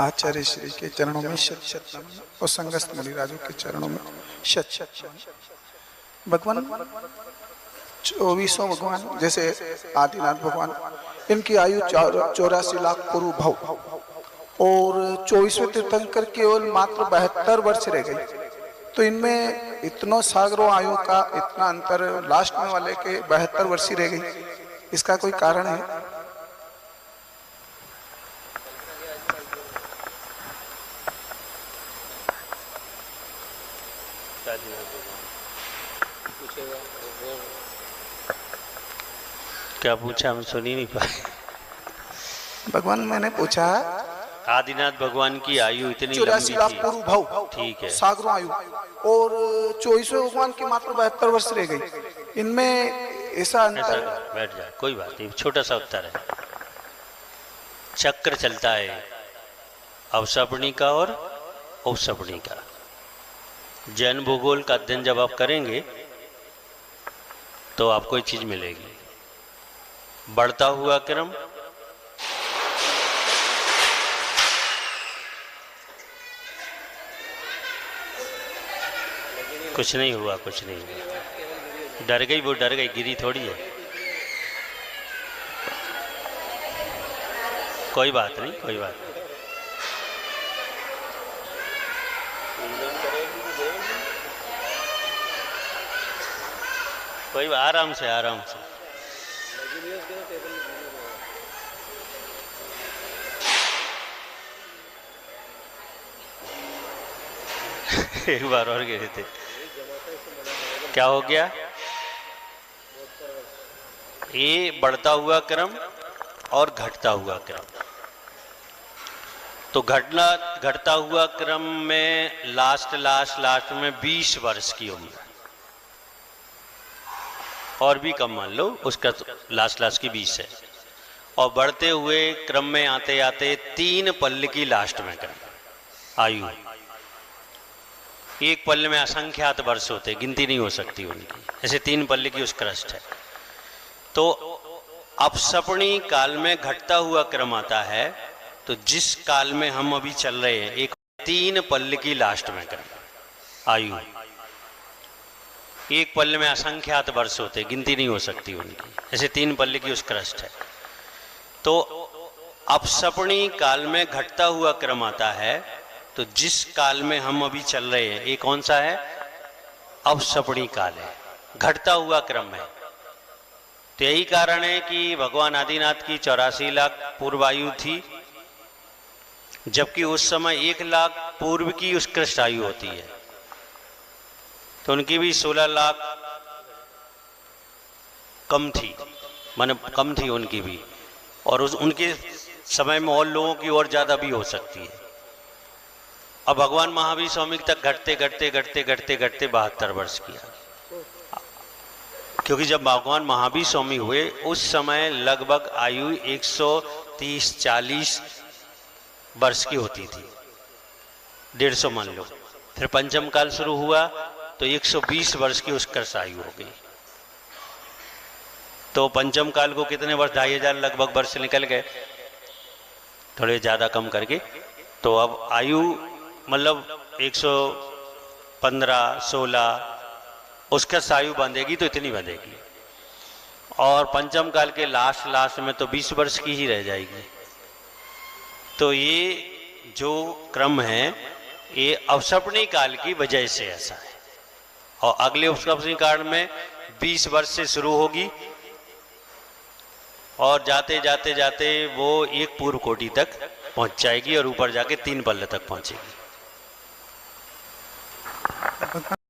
आचार्य श्री के चरणों में शत शत नमन और संगस्त मुनिराजों के चरणों में शत शत नमन। भगवान 2400 भगवान जैसे आदिनाथ भगवान, इनकी आयु 84 लाख पूर्व भव, और 24वें तीर्थंकर केवल मात्र 72 वर्ष रह गई। तो इनमें इतनों सागरों आयु का इतना अंतर, लास्ट में वाले के 72 वर्ष ही रह गई। इसका कोई कारण है? क्या पूछा, हम सुन ही नहीं पाए। भगवान मैंने पूछा, आदिनाथ भगवान की आयु इतनी 84 लाख पूर्व भव, ठीक है, सागरों आयु, और 24वें भगवान की मात्र 72 वर्ष रह गई। इनमें ऐसा अंतर? बैठ जाए, कोई बात नहीं, छोटा सा उत्तर है। चक्र चलता है अवसपणी का और औसपणी का। जैन भूगोल का अध्ययन जब आप करेंगे तो आपको एक चीज मिलेगी, बढ़ता हुआ क्रम, कुछ नहीं हुआ, कुछ नहीं हुआ, डर गई, वो डर गई, गिरी थोड़ी है, कोई बात नहीं, कोई बात नहीं। कोई बात, आराम से, आराम से। एक बार और गिरे थे, क्या हो गया? ये बढ़ता हुआ क्रम और घटता हुआ क्रम। तो घटता हुआ क्रम में लास्ट में 20 वर्ष की उम्र, और भी कम मान लो, उसका लास्ट की 20 है। और बढ़ते हुए क्रम में आते आते 3 पल्ल की लास्ट में क्रम आयु, एक पल्ले में असंख्यात वर्ष होते, गिनती नहीं हो सकती उनकी, ऐसे 3 पल्ले की उत्कृष्ट है। तो अपसपणी काल में घटता हुआ क्रम आता है। तो जिस काल में हम अभी चल रहे हैं, एक 3 पल्ले की लास्ट में क्रम आयु, एक पल्ले में असंख्यात वर्ष होते, गिनती नहीं हो सकती उनकी, ऐसे 3 पल्ले की उत्कृष्ट है। तो अपसपणी काल में घटता हुआ क्रम आता है। तो जिस काल में हम अभी चल रहे हैं, ये कौन सा है? अवसपणी काल है, घटता हुआ क्रम है। तो यही कारण है कि भगवान आदिनाथ की 84 लाख पूर्व आयु थी, जबकि उस समय 1 लाख पूर्व की उत्कृष्ट आयु होती है। तो उनकी भी 16 लाख कम थी, माने कम थी उनकी भी, और उनके समय में और लोगों की और ज्यादा भी हो सकती है। अब भगवान महावीर स्वामी तक घटते घटते घटते घटते घटते 72 वर्ष किया, क्योंकि जब भगवान महावीर स्वामी हुए उस समय लगभग आयु 130-140 वर्ष की होती थी, 150 मान लो। फिर पंचम काल शुरू हुआ तो 120 वर्ष की उत्कर्ष आयु हो गई। तो पंचम काल को कितने वर्ष, 2500 लगभग वर्ष निकल गए, थोड़े ज्यादा कम करके। तो अब आयु मतलब 115-16 उसका आयु बंधेगी, तो इतनी बंधेगी। और पंचम काल के लास्ट में तो 20 वर्ष की ही रह जाएगी। तो ये जो क्रम है ये अवसपणी काल की वजह से ऐसा है। और अगले अवसपणी काल में 20 वर्ष से शुरू होगी और जाते जाते जाते वो एक पूर्व कोटि तक पहुंच जाएगी और ऊपर जाके 3 पल्ले तक पहुंचेगी।